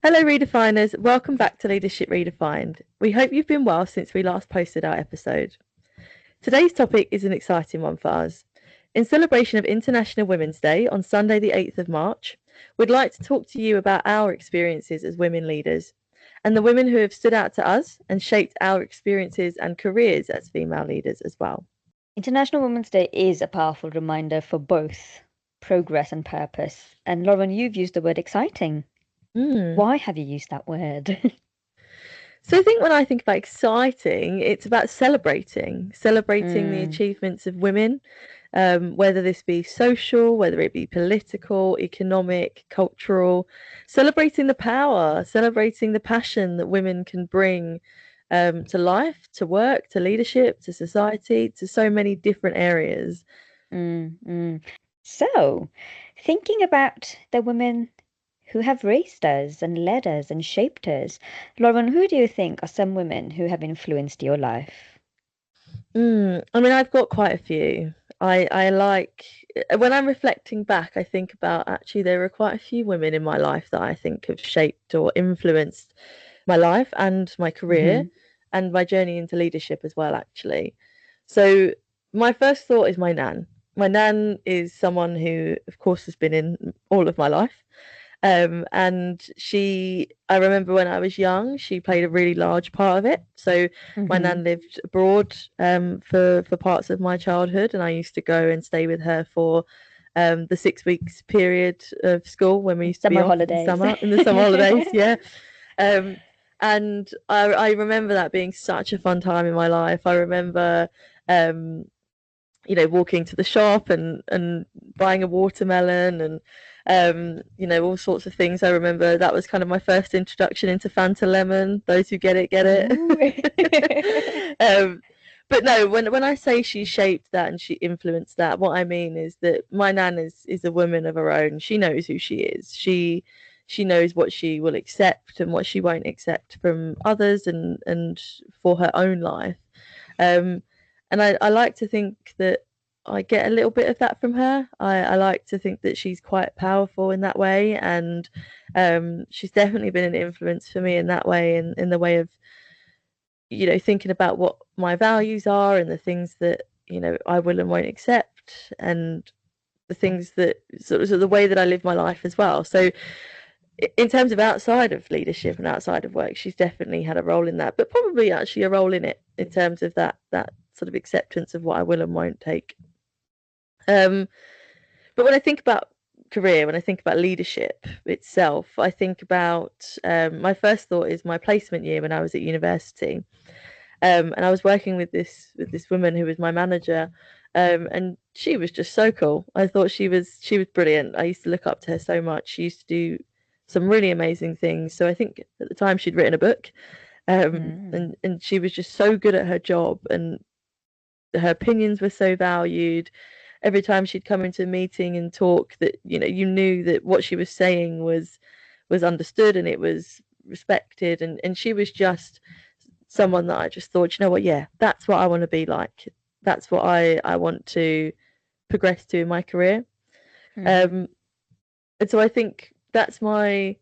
Hello, Redefiners. Welcome back to Leadership Redefined. We hope you've been well since we last posted our episode. Today's topic is an exciting one for us. In celebration of International Women's Day on Sunday, the 8th of March, we'd like to talk to you about our experiences as women leaders and the women who have stood out to us and shaped our experiences and careers as female leaders as well. International Women's Day is a powerful reminder for both progress and purpose. And Lauren, you've used the word exciting. Why have you used that word? So I think when I think about exciting, it's about celebrating the achievements of women, whether this be social, whether it be political, economic, cultural, celebrating the power, celebrating the passion that women can bring to life, to work, to leadership, to society, to so many different areas. So, thinking about the women who have raised us and led us and shaped us, Lauren, who do you think are some women who have influenced your life? I mean, I've got quite a few. I like when I'm reflecting back, I think about actually there are quite a few women in my life that I think have shaped or influenced my life and my career and my journey into leadership as well, actually. So my first thought is my nan. My nan is someone who, of course, has been in all of my life. And I remember when I was young, she played a really large part of it. So my nan lived abroad for parts of my childhood, and I used to go and stay with her for the 6 weeks period of school when we used to be off holidays. in the summer holidays, yeah. And I remember that being such a fun time in my life. I remember walking to the shop and buying a watermelon and all sorts of things. I remember that was kind of my first introduction into Fanta lemon. Those who get it. But no, when I say she shaped that and she influenced that, what I mean is that my nan is a woman of her own. She knows who she is. She knows what she will accept and what she won't accept from others and for her own life. And I like to think that I get a little bit of that from her. I like to think that she's quite powerful in that way, and she's definitely been an influence for me in that way, in the way of thinking about what my values are and the things that I will and won't accept, and the things that sort of the way that I live my life as well. So in terms of outside of leadership and outside of work, she's definitely had a role in that, but probably actually a role in it in terms of that sort of acceptance of what I will and won't take. But when I think about career, when I think about leadership itself, I think about my first thought is my placement year when I was at university, and I was working with this woman who was my manager, and she was just so cool. I thought she was brilliant. I used to look up to her so much. She used to do some really amazing things. So I think at the time she'd written a book, and she was just so good at her job, and her opinions were so valued. Every time she'd come into a meeting and talk, that you knew that what she was saying was understood and it was respected, and she was just someone that I just thought, you know what, yeah, that's what I want to be like. That's what I want to progress to in my career. And so I think that's my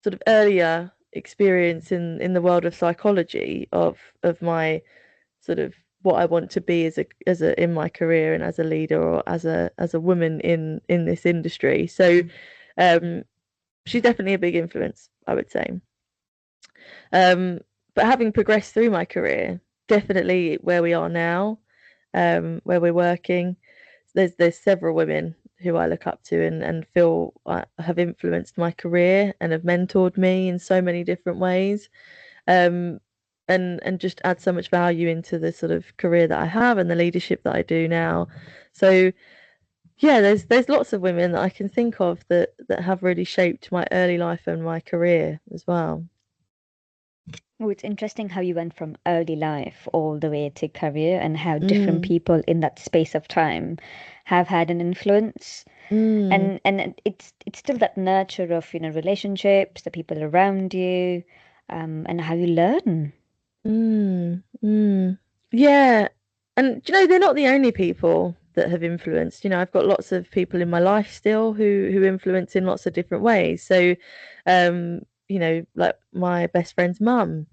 sort of earlier experience in the world of psychology of my sort of what I want to be as a in my career and as a leader or as a woman in this industry. So she's definitely a big influence, I would say. But having progressed through my career, definitely where we are now, where we're working, there's several women who I look up to and feel have influenced my career and have mentored me in so many different ways. And just add so much value into the sort of career that I have and the leadership that I do now. So yeah, there's lots of women that I can think of that have really shaped my early life and my career as well. Oh, it's interesting how you went from early life all the way to career and how different people in that space of time have had an influence. And it's still that nurture of, relationships, the people around you, and how you learn. Yeah, and they're not the only people that have influenced. I've got lots of people in my life still who influence in lots of different ways. So, like my best friend's mum.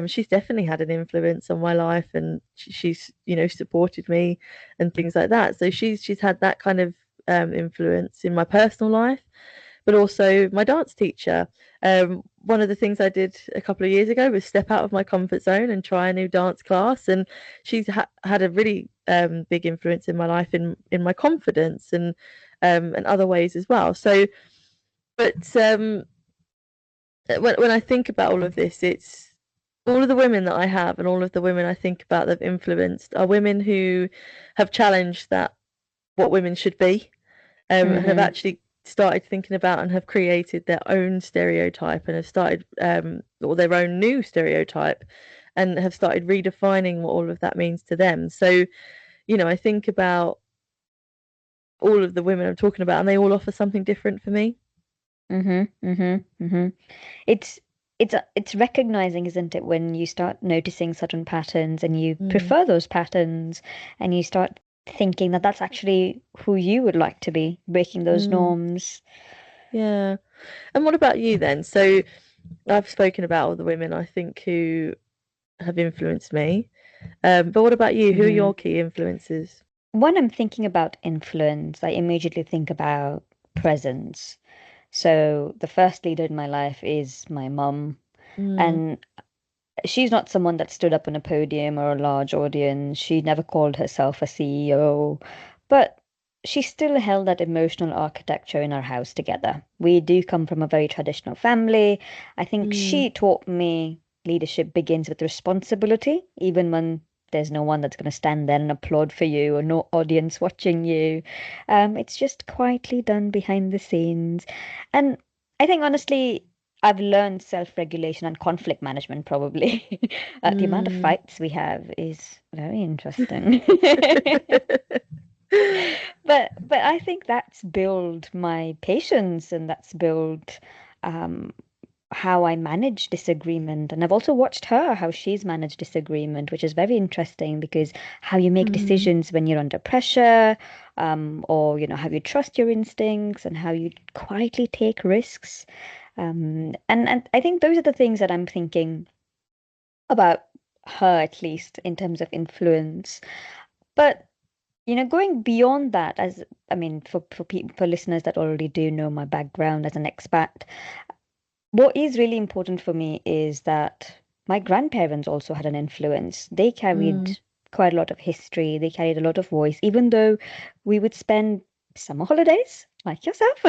She's definitely had an influence on my life, and she's supported me and things like that. So she's had that kind of influence in my personal life, but also my dance teacher. One of the things I did a couple of years ago was step out of my comfort zone and try a new dance class, and she's had a really big influence in my life, in my confidence, and other ways as well. So, but when I think about all of this, it's all of the women that I have and all of the women I think about that have influenced are women who have challenged that what women should be, and have actually started thinking about and have created their own stereotype and have started or their own new stereotype and have started redefining what all of that means to them. So, I think about all of the women I'm talking about, and they all offer something different for me. It's it's recognizing, isn't it, when you start noticing certain patterns and you prefer those patterns and you start thinking that that's actually who you would like to be, breaking those norms. Yeah. And what about you then? So I've spoken about all the women I think who have influenced me. But what about you? Who are your key influences? When I'm thinking about influence, I immediately think about presence. So the first leader in my life is my mum, and she's not someone that stood up on a podium or a large audience. She never called herself a CEO, but she still held that emotional architecture in our house together. We do come from a very traditional family. I think she taught me leadership begins with responsibility, even when there's no one that's going to stand there and applaud for you or no audience watching you. It's just quietly done behind the scenes. And I think honestly, I've learned self-regulation and conflict management probably. The amount of fights we have is very interesting. But I think that's built my patience and that's built um, how I manage disagreement. And I've also watched her, how she's managed disagreement, which is very interesting because how you make decisions when you're under pressure, or how you trust your instincts and how you quietly take risks. And I think those are the things that I'm thinking about her, at least in terms of influence. But going beyond that, as I mean, for listeners that already do know my background as an expat, what is really important for me is that my grandparents also had an influence. They carried quite a lot of history, they carried a lot of voice, even though we would spend summer holidays, like yourself,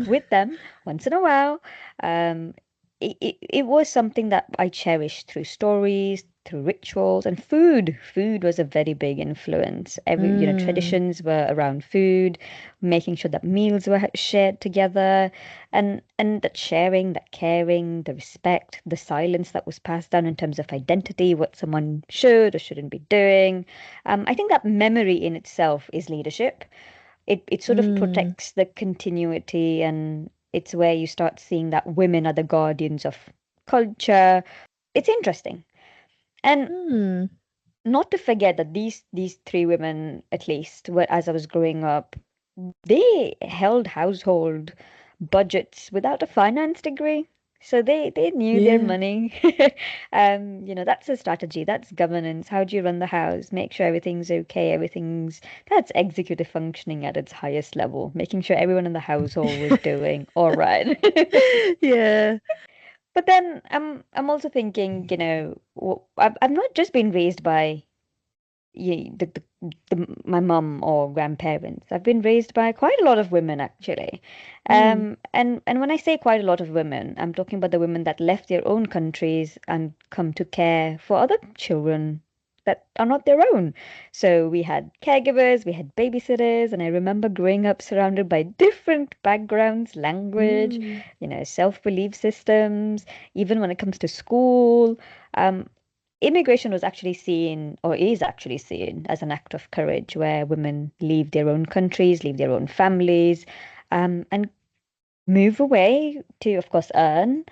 with them once in a while. Um, it was something that I cherished through stories, through rituals, and food. Food was a very big influence. Traditions were around food, making sure that meals were shared together, and that sharing, that caring, the respect, the silence that was passed down in terms of identity, what someone should or shouldn't be doing. I think that memory in itself is leadership. It sort of protects the continuity, and it's where you start seeing that women are the guardians of culture. It's interesting. And not to forget that these three women, at least, were, as I was growing up, they held household budgets without a finance degree. So they knew their Yeah. money. That's a strategy, that's governance. How do you run the house? Make sure everything's okay, that's executive functioning at its highest level, making sure everyone in the household was doing all right. Yeah. But then I'm also thinking, I've not just been raised by my mum or grandparents. I've been raised by quite a lot of women actually. And when I say quite a lot of women, I'm talking about the women that left their own countries and come to care for other children that are not their own. So we had caregivers, we had babysitters, and I remember growing up surrounded by different backgrounds, language, self-belief systems, even when it comes to school. Immigration was actually seen, or is actually seen, as an act of courage where women leave their own countries, leave their own families, and move away to, of course, earn.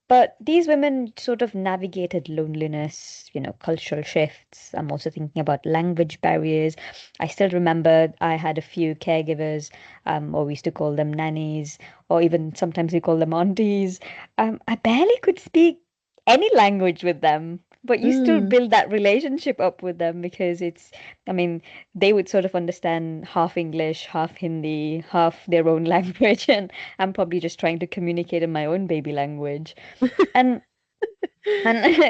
But these women sort of navigated loneliness, cultural shifts. I'm also thinking about language barriers. I still remember I had a few caregivers, or we used to call them nannies, or even sometimes we call them aunties. I barely could speak any language with them, but you still Mm. build that relationship up with them because I mean, they would sort of understand half English, half Hindi, half their own language, and I'm probably just trying to communicate in my own baby language. And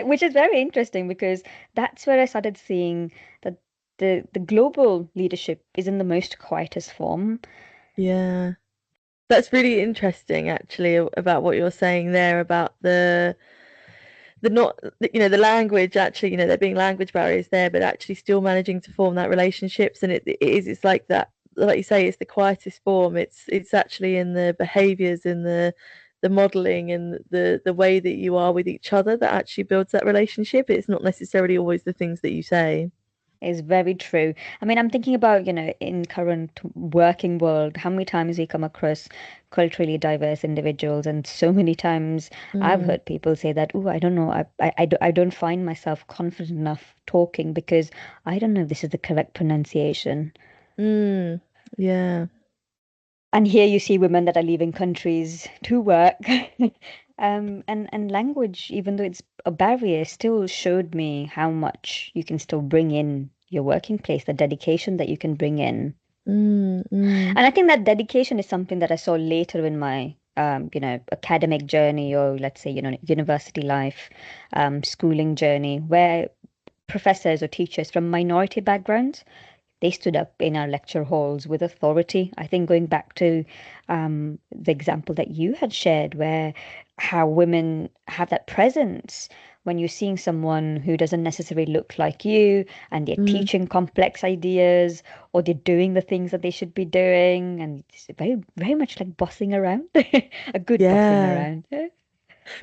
which is very interesting because that's where I started seeing that the global leadership is in the most quietest form. Yeah. That's really interesting, actually, about what you're saying there about the not, the language. Actually, there being language barriers there, but actually still managing to form that relationships. And it's like that, like you say, it's the quietest form. It's actually in the behaviors, in the modeling, and the way that you are with each other that actually builds that relationship. It's not necessarily always the things that you say. Is very true. I mean, I'm thinking about, in current working world, how many times we come across culturally diverse individuals, and so many times I've Mm, heard people say that, "Oh, I don't know, I don't find myself confident enough talking because I don't know if this is the correct pronunciation." mm, yeah. And here you see women that are leaving countries to work. And language, even though it's a barrier, still showed me how much you can still bring in your working place, the dedication that you can bring in. Mm, mm, And I think that dedication is something that I saw later in my academic journey, or let's say, university life, schooling journey, where professors or teachers from minority backgrounds, they stood up in our lecture halls with authority. I think going back to the example that you had shared, where how women have that presence when you're seeing someone who doesn't necessarily look like you and they're mm. teaching complex ideas or they're doing the things that they should be doing. And it's very, very much like bossing around, a good bossing Yeah. around.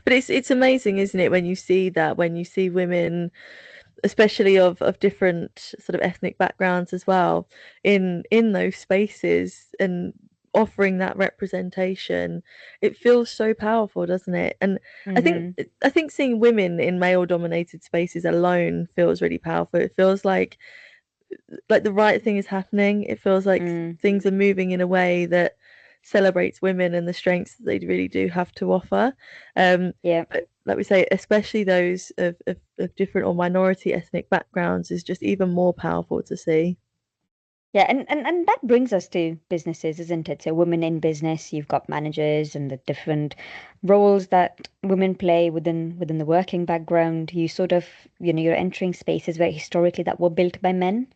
But it's amazing, isn't it, when you see that, when you see women, especially of different sort of ethnic backgrounds as well, in those spaces and offering that representation. It feels so powerful, doesn't it? And I think Mm-hmm. I think seeing women in male dominated spaces alone feels really powerful. It feels like the right thing is happening. It feels like Mm, things are moving in a way that celebrates women and the strengths that they really do have to offer. yeah. But like we say, especially those of different or minority ethnic backgrounds is just even more powerful to see. Yeah, and that brings us to businesses, isn't it? So women in business, you've got managers and the different roles that women play within the working background. You sort of, you're entering spaces where historically that were built by men,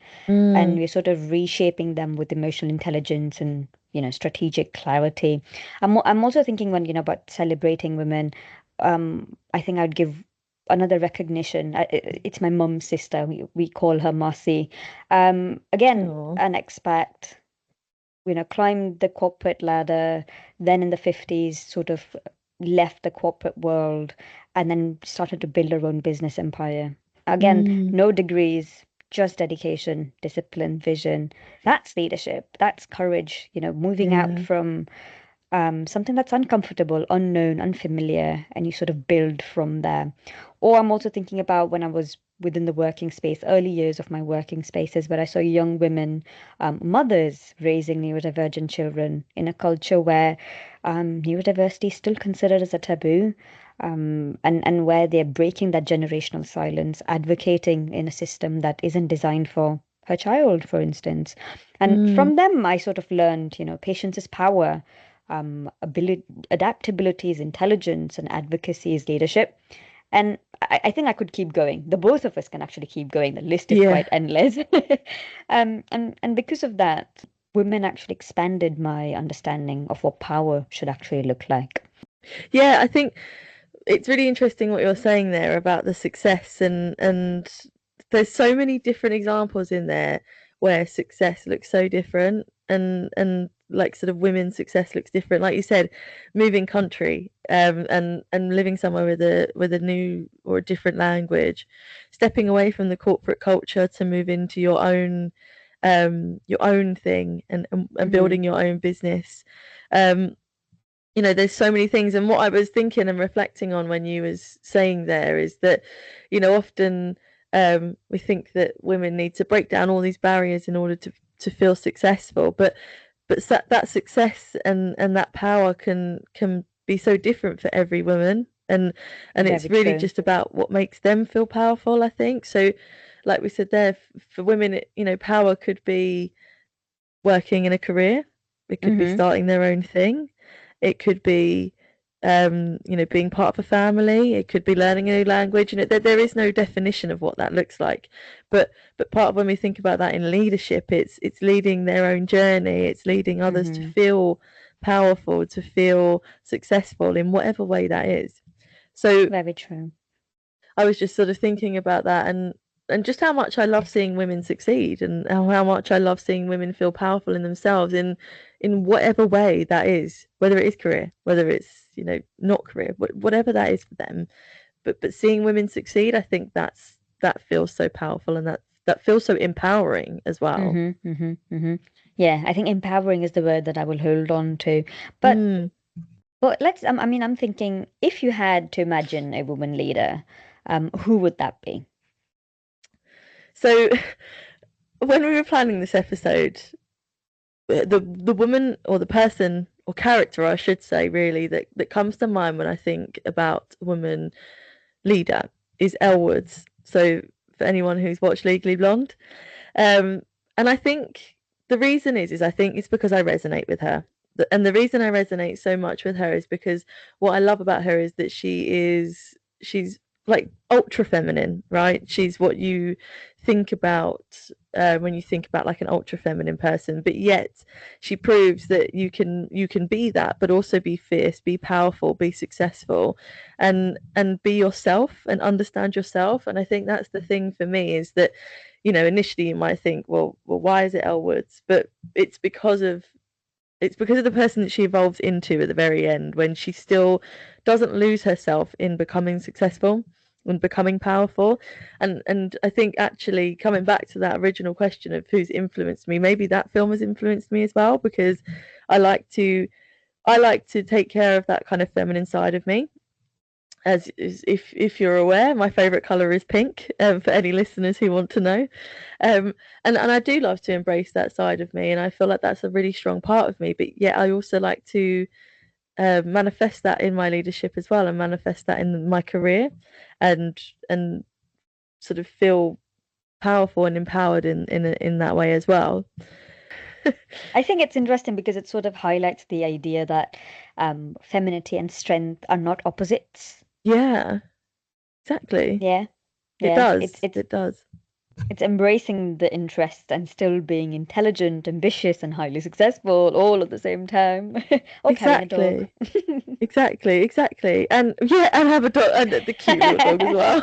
and Mm, we're sort of reshaping them with emotional intelligence and, strategic clarity. I'm also thinking when, about celebrating women, I think I'd give another recognition. It's my mum's sister. We call her Marcy. Again, oh. an expat, climbed the corporate ladder, then in the 50s sort of left the corporate world and then started to build her own business empire. Again, Mm, no degrees, just dedication, discipline, vision. That's leadership. That's courage, moving out yeah. from something that's uncomfortable, unknown, unfamiliar, and you sort of build from there. Or I'm also thinking about when I was within the working space, early years of my working spaces, where I saw young women, mothers raising neurodivergent children in a culture where neurodiversity is still considered as a taboo. And where they're breaking that generational silence, advocating in a system that isn't designed for her child, for instance. And Mm, from them, I sort of learned, patience is power, ability, adaptability is intelligence, and advocacy is leadership. And I think I could keep going. The both of us can actually keep going. The list is yeah. quite endless. And because of that, women actually expanded my understanding of what power should actually look like. Yeah, I think it's really interesting what you're saying there about the success, and there's so many different examples in there where success looks so different, and like sort of women's success looks different, like you said, moving country, and living somewhere with a new or a different language, stepping away from the corporate culture to move into your own thing, and Hmm. building your own business. um you know, there's so many things. And what I was thinking and reflecting on when you was saying there is that, you know, often we think that women need to break down all these barriers in order to feel successful, but that success and that power can be so different for every woman, and it's Very really true. just about what makes them feel powerful, I think. So like we said there, for women, you know, power could be working in a career, it could be Mm-hmm. starting their own thing, it could be you know, being part of a family, it could be learning a new language. You know, there is no definition of what that looks like, but part of when we think about that in leadership, it's leading their own journey, it's leading others to Mm-hmm. feel powerful, to feel successful in whatever way that is. So Very true. I was just sort of thinking about that, and just how much I love seeing women succeed, and how much I love seeing women feel powerful in themselves in whatever way that is, whether it is career, whether it's, you know, not career, whatever that is for them. But seeing women succeed, I think that feels so powerful, and that feels so empowering as well. Mm-hmm. Mm-hmm. Mm-hmm. Yeah, I think empowering is the word that I will hold on to. But Mm. let's I mean, I'm thinking if you had to imagine a woman leader, who would that be? So when we were planning this episode, the woman or the person or character, I should say, really, that comes to mind when I think about woman leader is Elle Woods. So for anyone who's watched Legally Blonde, um, and I think the reason is I think it's because I resonate with her. And the reason I resonate so much with her is because what I love about her is that she's like ultra feminine, right? She's what you think about when you think about like an ultra feminine person, but yet she proves that you can be that, but also be fierce, be powerful, be successful, and be yourself and understand yourself. And I think that's the thing for me is that, you know, initially you might think, well, why is it Elle Woods? But it's because of it's because of the person that she evolves into at the very end, when she still doesn't lose herself in becoming successful and becoming powerful. And I think actually coming back to that original question of who's influenced me, maybe that film has influenced me as well, because I like to I like to take care of that kind of feminine side of me. As if you're aware, my favorite color is pink. For any listeners who want to know, and I do love to embrace that side of me, and I feel like that's a really strong part of me. But yet, I also like to manifest that in my leadership as well, and manifest that in my career, and sort of feel powerful and empowered in that way as well. I think it's interesting because it sort of highlights the idea that femininity and strength are not opposites. Yeah, exactly. Yeah, It yeah. It's does. it's It does. it's embracing the interest and still being intelligent, ambitious, and highly successful all at the same time, or carrying a dog. Exactly. Exactly. And yeah, and have a dog, and the cute little dog as well.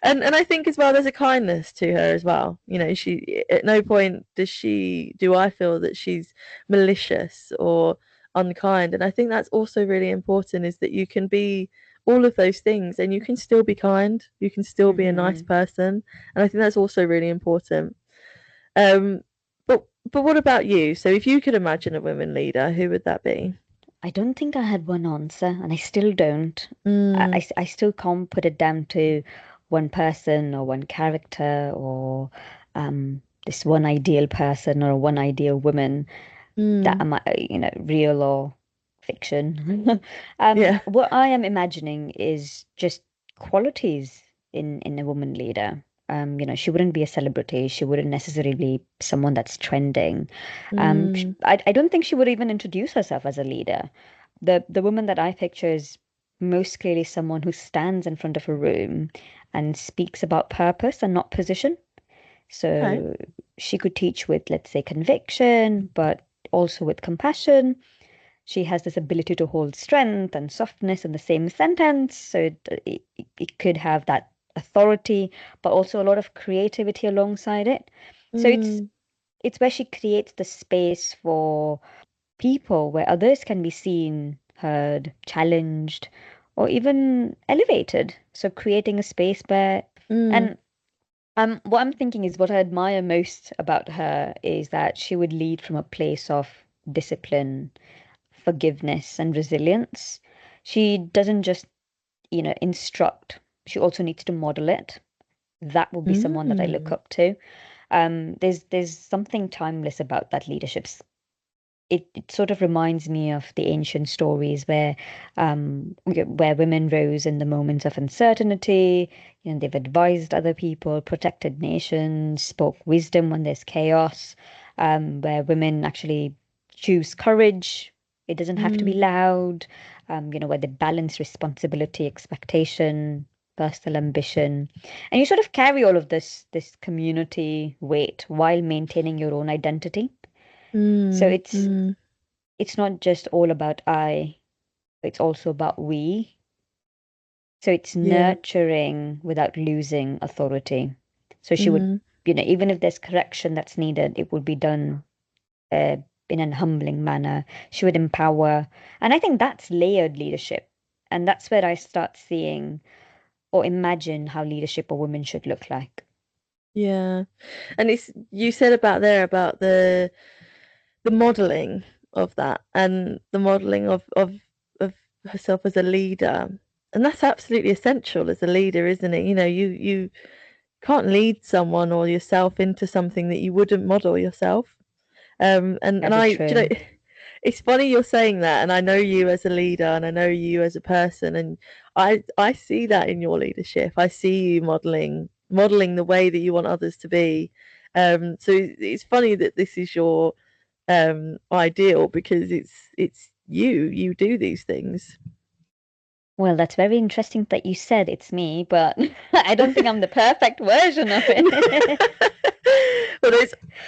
And I think as well there's a kindness to her as well. You know, she at no point do I feel that she's malicious or unkind. And I think that's also really important, is that you can be all of those things and you can still be kind, you can still be a nice Hmm. person. And I think that's also really important. Um but what about you? So if you could imagine a women leader, who would that be? I don't think I had one answer, and I still don't. Mm, I still can't put it down to one person or one character or this one ideal person or one ideal woman that mm, am real or fiction. yeah. What I am imagining is just qualities in a woman leader. She wouldn't be a celebrity. She wouldn't necessarily be someone that's trending. Mm, I don't think she would even introduce herself as a leader. The woman that I picture is most clearly someone who stands in front of a room and speaks about purpose and not position. okay. So she could teach with, let's say, conviction, but also with compassion. She has this ability to hold strength and softness in the same sentence. So it could have that authority, but also a lot of creativity alongside it. So it's Mm, it's where she creates the space for people where others can be seen, heard, challenged, or even elevated. So creating a space where mm, and what I'm thinking is what I admire most about her is that she would lead from a place of discipline, forgiveness and resilience. She doesn't just, instruct. She also needs to model it. That would be someone that I look up to. There's something timeless about that leadership. It sort of reminds me of the ancient stories where women rose in the moments of uncertainty. They've advised other people, protected nations, spoke wisdom when there's chaos. Where women actually choose courage. It doesn't have to be loud. Where they balance responsibility, expectation, personal ambition, and you sort of carry all of this community weight while maintaining your own identity. So it's not just all about I, it's also about we. So it's nurturing without losing authority. So she would, even if there's correction that's needed, it would be done in an humbling manner. She would empower. And I think that's layered leadership. And that's where I start seeing or imagine how leadership of women should look like. Yeah. And you said about the modeling of that and the modeling of herself as a leader. And that's absolutely essential as a leader, isn't it? You can't lead someone or yourself into something that you wouldn't model yourself. And it's funny you're saying that, and I know you as a leader and I know you as a person, and I see that in your leadership. I see you modeling the way that you want others to be. So it's funny that this is your ideal, because it's you do these things. Well, that's very interesting that you said it's me, but I don't think I'm the perfect version of it. Well,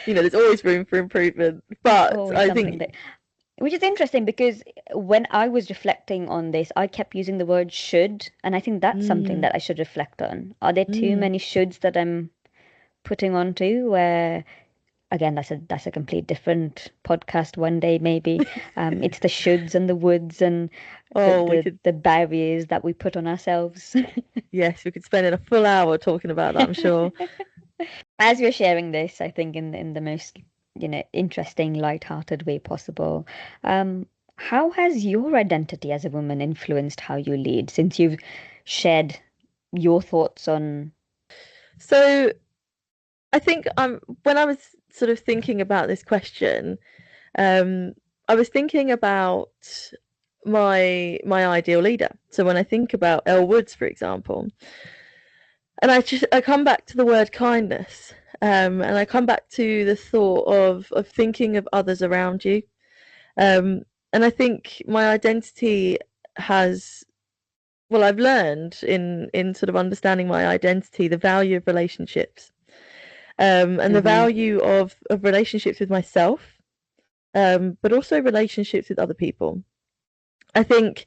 there's always room for improvement, but I think which is interesting, because when I was reflecting on this, I kept using the word should, and I think that's something that I should reflect on. Are there too many shoulds that I'm putting onto, where again, that's a complete different podcast one day, maybe. It's the shoulds and the woulds and the barriers that we put on ourselves. Yes, we could spend a full hour talking about that, I'm sure. As you're sharing this, I think in the most interesting, light-hearted way possible. How has your identity as a woman influenced how you lead, since you've shared your thoughts on? So I think when I was sort of thinking about this question, I was thinking about my ideal leader. So when I think about Elle Woods, for example, and I come back to the word kindness, and I come back to the thought of thinking of others around you, and I think my identity has, well, I've learned in sort of understanding my identity the value of relationships, and the value of relationships with myself, but also relationships with other people. I think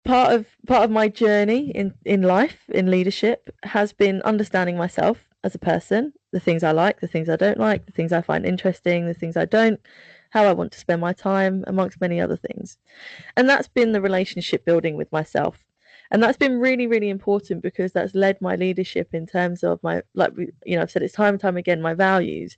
part of my journey in life, in leadership, has been understanding myself as a person, the things I like, the things I don't like, the things I find interesting, the things I don't, how I want to spend my time, amongst many other things. And that's been the relationship building with myself. And that's been really, really important, because that's led my leadership in terms of my, like, I've said it's time and time again, my values,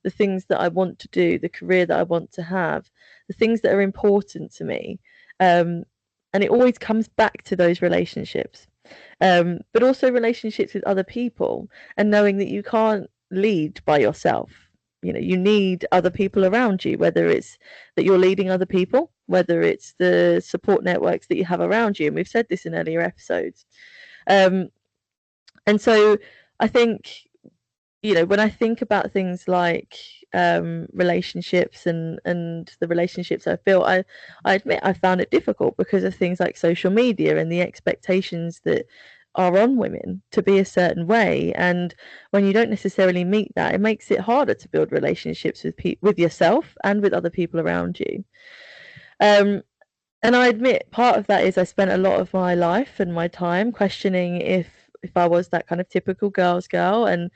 the things that I want to do, the career that I want to have, the things that are important to me. And it always comes back to those relationships, but also relationships with other people, and knowing that you can't lead by yourself. You need other people around you, whether it's that you're leading other people, whether it's the support networks that you have around you. And we've said this in earlier episodes. And so I think, when I think about things like relationships and the relationships I've built, I admit I found it difficult because of things like social media and the expectations that are on women to be a certain way. And when you don't necessarily meet that, it makes it harder to build relationships with yourself and with other people around you. And I admit part of that is I spent a lot of my life and my time questioning if I was that kind of typical girl's girl, and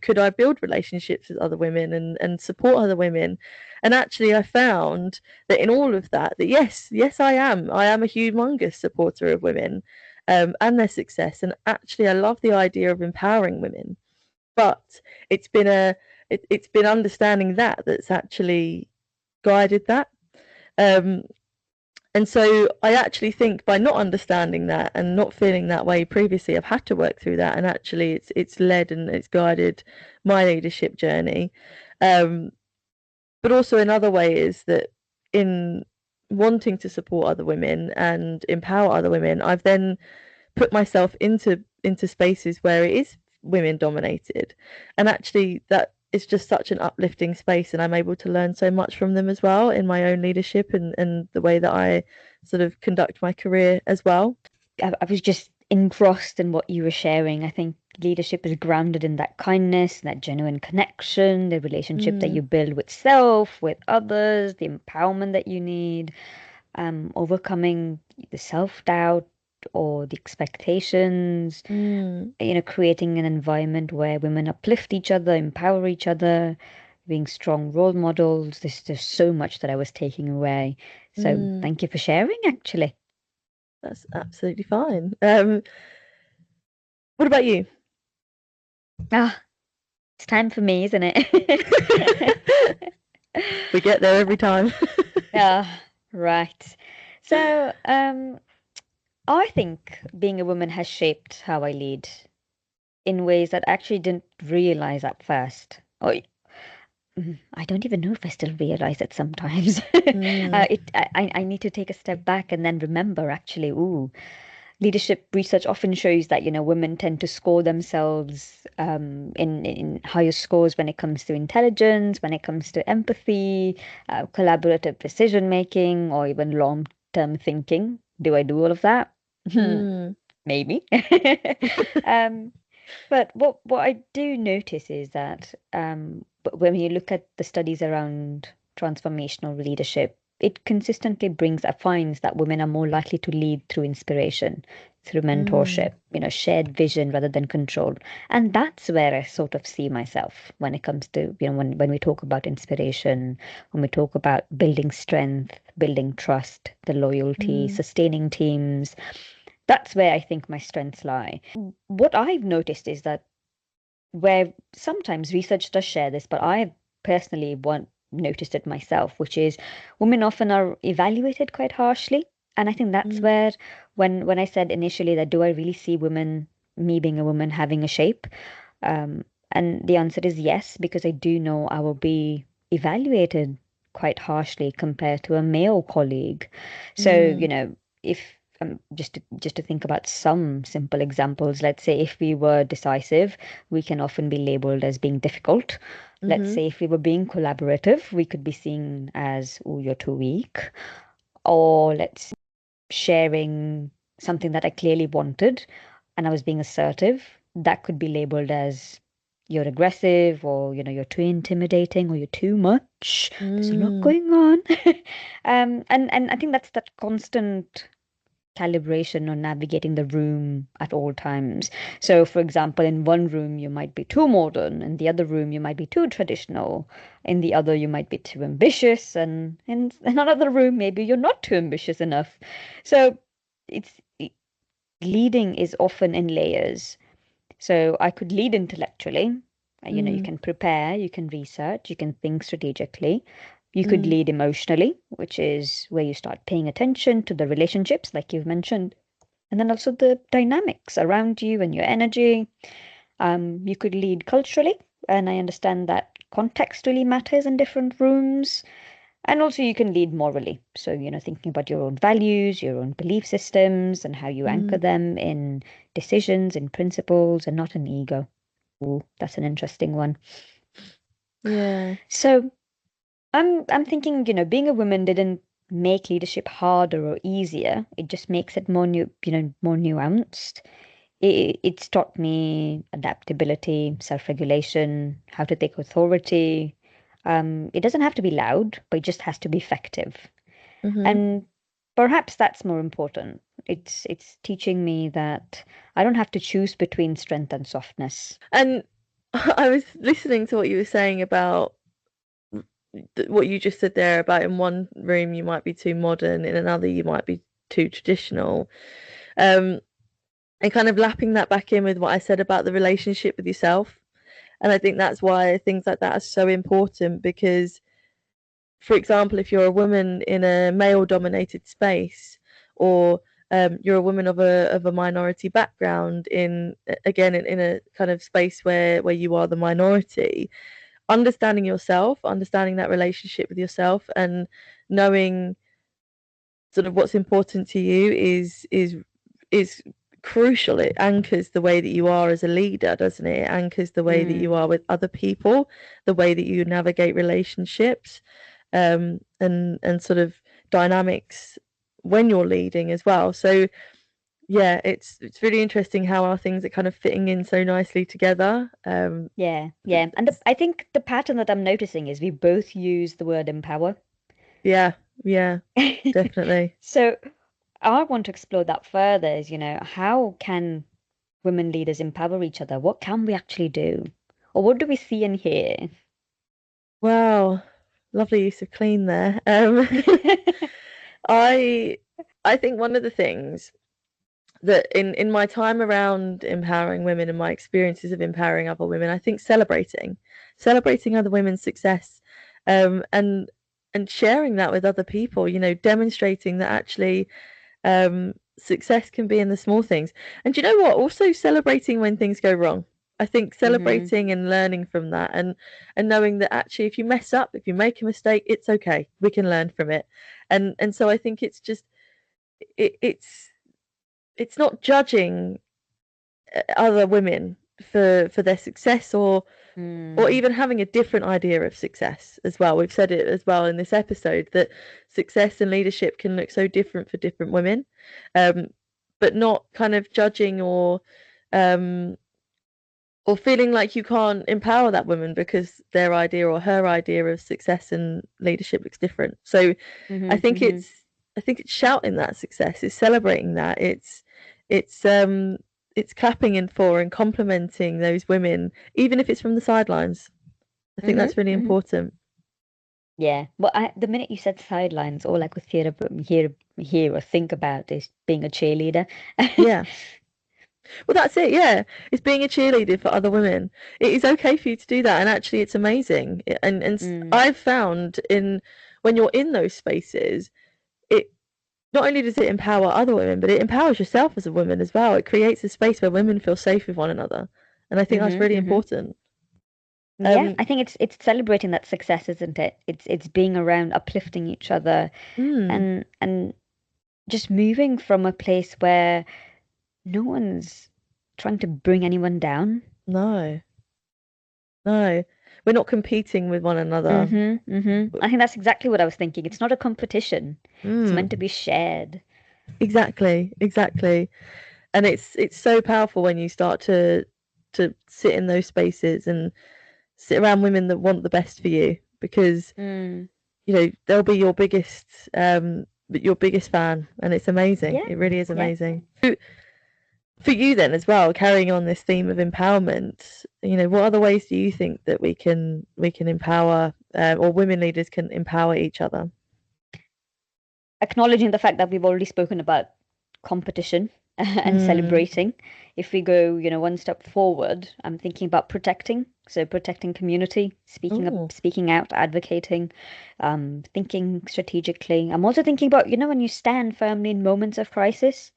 could I build relationships with other women and support other women. And actually I found that in all of that yes, I am a humongous supporter of women and their success, and actually I love the idea of empowering women. But it's been understanding that's actually guided that. Um, and so I actually think by not understanding that and not feeling that way previously, I've had to work through that, and actually it's led and it's guided my leadership journey. But also another way is that in wanting to support other women and empower other women, I've then put myself into spaces where it is women dominated, and actually that is just such an uplifting space, and I'm able to learn so much from them as well in my own leadership and the way that I sort of conduct my career as well. I was just engrossed in what you were sharing. I think leadership is grounded in that kindness, that genuine connection, the relationship that you build with self, with others, the empowerment that you need, overcoming the self-doubt or the expectations, creating an environment where women uplift each other, empower each other, being strong role models. There's so much that I was taking away. So thank you for sharing, actually. That's absolutely fine. What about you? It's time for me, isn't it? We get there every time. Yeah, right. So, I think being a woman has shaped how I lead in ways that I actually didn't realize at first. Or I don't even know if I still realize it sometimes. I need to take a step back and then remember actually, leadership research often shows that women tend to score themselves in higher scores when it comes to intelligence, when it comes to empathy, collaborative decision making, or even long-term thinking. Do I do all of that? Maybe. But what I do notice is that but when you look at the studies around transformational leadership, it consistently finds that women are more likely to lead through inspiration, through mentorship, shared vision rather than control. And that's where I sort of see myself when it comes to, when we talk about inspiration, when we talk about building strength, building trust, the loyalty, sustaining teams. That's where I think my strengths lie. What I've noticed is that where sometimes research does share this, but I personally want noticed it myself, which is women often are evaluated quite harshly. And I think that's where when I said initially that do I really see women, me being a woman, having a shape? And the answer is yes, because I do know I will be evaluated quite harshly compared to a male colleague. So, if just to think about some simple examples, let's say if we were decisive, we can often be labeled as being difficult. Let's say if we were being collaborative, we could be seen as, oh, you're too weak. Or let's sharing something that I clearly wanted and I was being assertive, that could be labeled as you're aggressive or you're too intimidating or you're too much. There's a lot going on. And I think that's that constant calibration or navigating the room at all times. So, for example, in one room you might be too modern, in the other room you might be too traditional, in the other you might be too ambitious, and in another room maybe you're not too ambitious enough. So, it's leading is often in layers. So, I could lead intellectually. You can prepare, you can research, you can think strategically. You could lead emotionally, which is where you start paying attention to the relationships, like you've mentioned, and then also the dynamics around you and your energy. You could lead culturally, and I understand that context really matters in different rooms. And also, you can lead morally. So, thinking about your own values, your own belief systems, and how you anchor them in decisions, in principles, and not an ego. Ooh, that's an interesting one. Yeah. So, I'm thinking, being a woman didn't make leadership harder or easier. It just makes it more more nuanced. It's taught me adaptability, self-regulation, how to take authority. It doesn't have to be loud, but it just has to be effective. And perhaps that's more important. It's teaching me that I don't have to choose between strength and softness. And I was listening to what you were saying about what you just said there about in one room you might be too modern, in another you might be too traditional. And kind of lapping that back in with what I said about the relationship with yourself. And I think that's why things like that are so important, because for example, if you're a woman in a male-dominated space, or you're a woman of a minority background in again in a kind of space where you are the minority, understanding yourself, understanding that relationship with yourself, and knowing sort of what's important to you is crucial. It anchors the way that you are as a leader, doesn't it? It anchors the way that you Mm. are with other people, the way that you navigate relationships, and sort of dynamics when you're leading as well. So yeah, it's really interesting how our things are kind of fitting in so nicely together. Yeah, yeah. And I think the pattern that I'm noticing is we both use the word empower. Yeah, yeah, definitely. So I want to explore that further is, how can women leaders empower each other? What can we actually do? Or what do we see and hear? Wow, lovely use of clean there. I I think one of the things that in my time around empowering women and my experiences of empowering other women, I think celebrating other women's success, and sharing that with other people, demonstrating that actually success can be in the small things. And you know what? Also celebrating when things go wrong. I think Hmm. celebrating and learning from that, and knowing that actually if you mess up, if you make a mistake, it's okay. We can learn from it. And so I think it's just it's not judging other women for their success, or Mm. even having a different idea of success as well. We've said it as well in this episode that success and leadership can look so different for different women, um, but not kind of judging um, or feeling like you can't empower that woman because their idea or her idea of success and leadership looks different. So I Hmm. think Hmm. it's I think it's shouting that success, it's celebrating that, it's it's clapping in for and complimenting those women, even if it's from the sidelines. I think Hmm. that's really Hmm. important. Yeah. Well, the minute you said sidelines, all I could hear or think about is being a cheerleader. Yeah. Well, that's it. Yeah. It's being a cheerleader for other women. It is okay for you to do that. And actually, it's amazing. Mm. I've found when you're in those spaces, it not only does it empower other women, but it empowers yourself as a woman as well. It creates a space where women feel safe with one another. And I think that's Hmm. really Hmm. important. Yeah, Um, I think it's celebrating that success, isn't it? It's being around, uplifting each other, mm, and just moving from a place where no one's trying to bring anyone down. no, no. We're not competing with one another. Mm-hmm, mm-hmm. I think that's exactly what I was thinking. It's not a competition. It's Mm, meant to be shared. exactly, exactly. And it's so powerful when you start to sit in those spaces and sit around women that want the best for you, because Mm. they'll be your biggest fan, and it's amazing. Yeah, It really is yeah. amazing. So for you then as well, carrying on this theme of empowerment, what other ways do you think that we can empower, or women leaders can empower each other? Acknowledging the fact that we've already spoken about competition and Mm. celebrating. If we go, one step forward, I'm thinking about protecting. So protecting community, speaking up, Oh. speaking out, advocating, thinking strategically. I'm also thinking about, when you stand firmly in moments of crisis,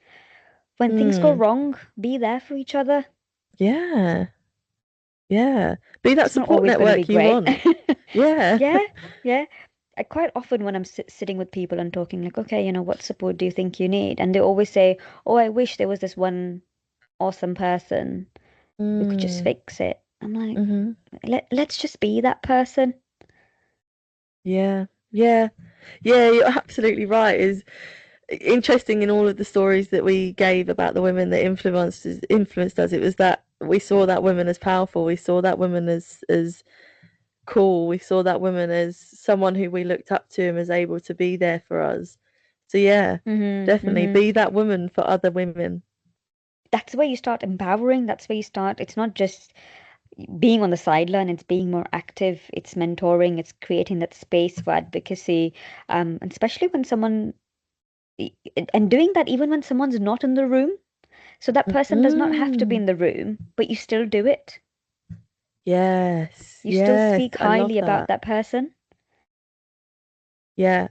when things go Mm. wrong, be there for each other. Yeah. Yeah. Be that It's not support always going to be network you great. want. Yeah. Yeah, yeah. I quite often when I'm sitting with people and talking, like, okay, what support do you think you need? And they always say, oh, I wish there was this one awesome person who could just Mm. fix it. I'm like, Mhm. let's just be that person. Yeah. Yeah. Yeah, you're absolutely right. Is interesting in all of the stories that we gave about the women that influenced us. It was that we saw that woman as powerful. We saw that woman as cool. We saw that woman as someone who we looked up to and was able to be there for us. So yeah, Hmm. definitely Hmm. be that woman for other women. That's where you start empowering. That's where you start. It's not just being on the sideline, it's being more active, it's mentoring, it's creating that space for advocacy. And especially when someone, and doing that even when someone's not in the room. So that person does not have to be Mm. in the room, but you still do it. Yes, You still yes, speak I love highly about that. that person. Yeah.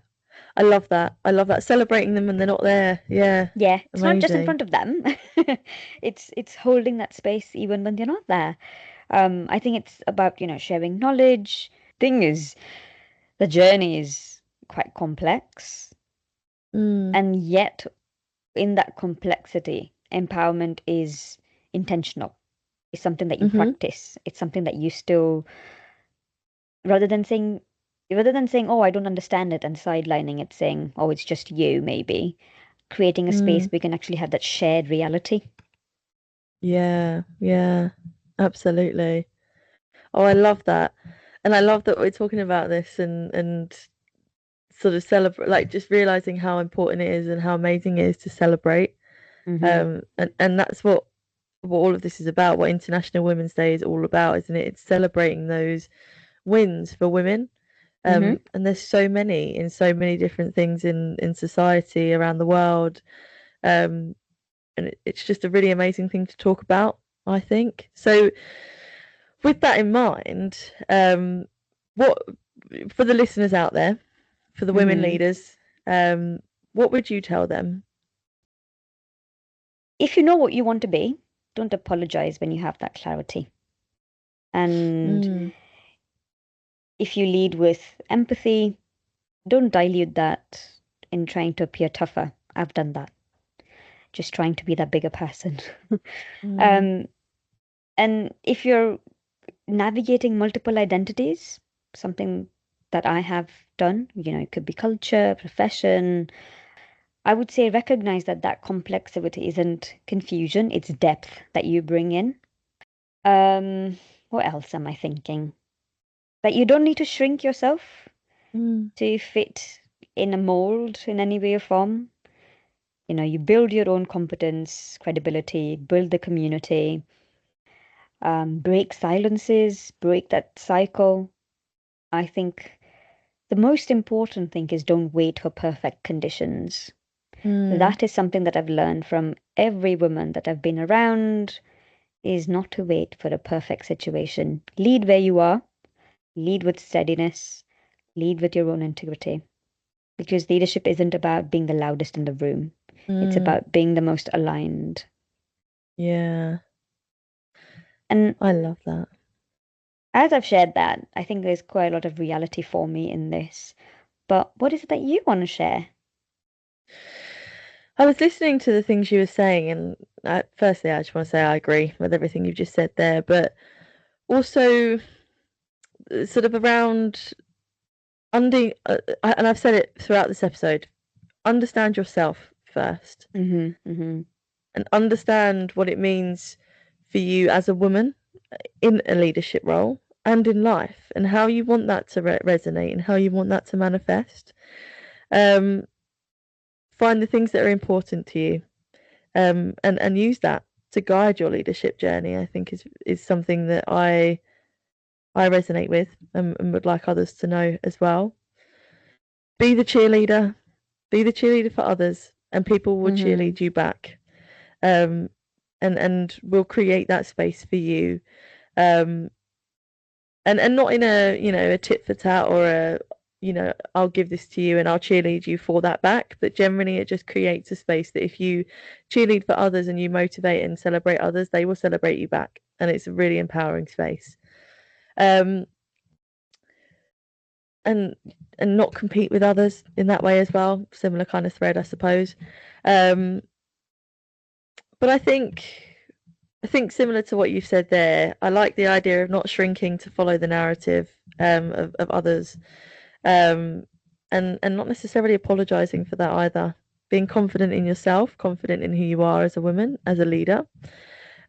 I love that. I love that. Celebrating them when they're not there. Yeah. Yeah, it's not just in Amazing. front of them. It's holding that space even when they're not there. I think it's about, sharing knowledge. Thing is, the journey is quite complex, Mm. and yet in that complexity, empowerment is intentional. It's something that you Mm-hmm. practice. It's something that you still, rather than saying, oh, I don't understand it and sidelining it, saying, oh, it's just you, maybe, creating a space Mm. we can actually have that shared reality. Yeah. Yeah. Absolutely. Oh, I love that. And I love that we're talking about this and sort of celebrate, like just realizing how important it is and how amazing it is to celebrate. Mm-hmm. And that's what all of this is about, what International Women's Day is all about, isn't it? It's celebrating those wins for women. Mm-hmm. And there's so many in so many different things in society around the world. Um, and it's just a really amazing thing to talk about, I think. So, with that in mind, what for the listeners out there, for the women Mm-hmm. leaders, what would you tell them? If you know what you want to be, don't apologize when you have that clarity. And Mm, if you lead with empathy, don't dilute that in trying to appear tougher. I've done that, just trying to be that bigger person. mm, um, and if you're navigating multiple identities, something that I have done, it could be culture, profession. I would say recognize that complexity isn't confusion, it's depth that you bring in. Um, what else am I thinking? That you don't need to shrink yourself mm, to fit in a mold in any way or form. You build your own competence, credibility, build the community, break silences, break that cycle. I think the most important thing is don't wait for perfect conditions. mm. That is something that I've learned from every woman that I've been around, is not to wait for a perfect situation. Lead where you are, lead with steadiness, lead with your own integrity. Because leadership isn't about being the loudest in the room. It's Mm, about being the most aligned. yeah, And I love that. as I've shared that, I think there's quite a lot of reality for me in this. But what is it that you want to share? I was listening to the things you were saying, and firstly, I just want to say I agree with everything you've just said there, but also sort of around and I've said it throughout this episode, understand yourself first Mm-hmm, mm-hmm, and understand what it means for you as a woman in a leadership role and in life and how you want that to resonate and how you want that to manifest. Um, find the things that are important to you, and use that to guide your leadership journey. I think is something that I resonate with, and would like others to know as well. Be the cheerleader, be the cheerleader for others, and people will mm-hmm, cheerlead you back. Um, and will create that space for you. Um, and not in a a tit for tat or a I'll give this to you and I'll cheerlead you for that back, but generally it just creates a space that if you cheerlead for others and you motivate and celebrate others, they will celebrate you back, and it's a really empowering space. um and and not compete with others in that way as well, similar kind of thread, I suppose. um but I think similar to what you've said there, I like the idea of not shrinking to follow the narrative of others, um, and not necessarily apologizing for that either. Being confident in yourself, confident in who you are as a woman, as a leader,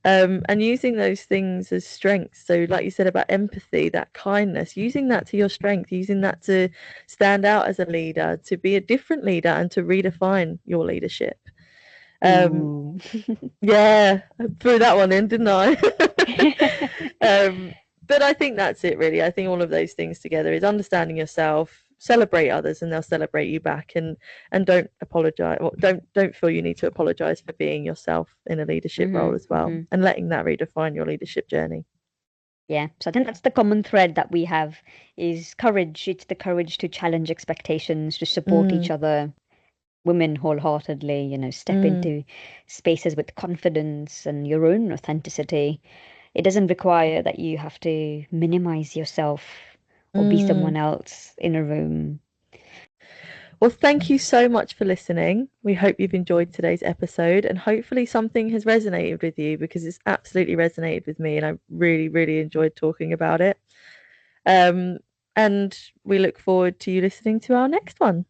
and using those things as strengths. So, like you said about empathy, that kindness, using that to your strength, using that to stand out as a leader, to be a different leader, and to redefine your leadership. Um, ooh. yeah, I threw that one in, didn't I? um, but I think that's it, really. I think all of those things together is understanding yourself, celebrate others, and they'll celebrate you back. And don't apologize, or don't feel you need to apologize for being yourself in a leadership role Mm-hmm, as well, mm-hmm. and letting that redefine your leadership journey. Yeah, so I think that's the common thread that we have is courage. It's the courage to challenge expectations, to support each Mm, other, women wholeheartedly, step mm, into spaces with confidence and your own authenticity. It doesn't require that you have to minimize yourself or be mm. someone else in a room. Well, thank you so much for listening. We hope you've enjoyed today's episode and hopefully something has resonated with you, because it's absolutely resonated with me and I really, really enjoyed talking about it. Um, and we look forward to you listening to our next one.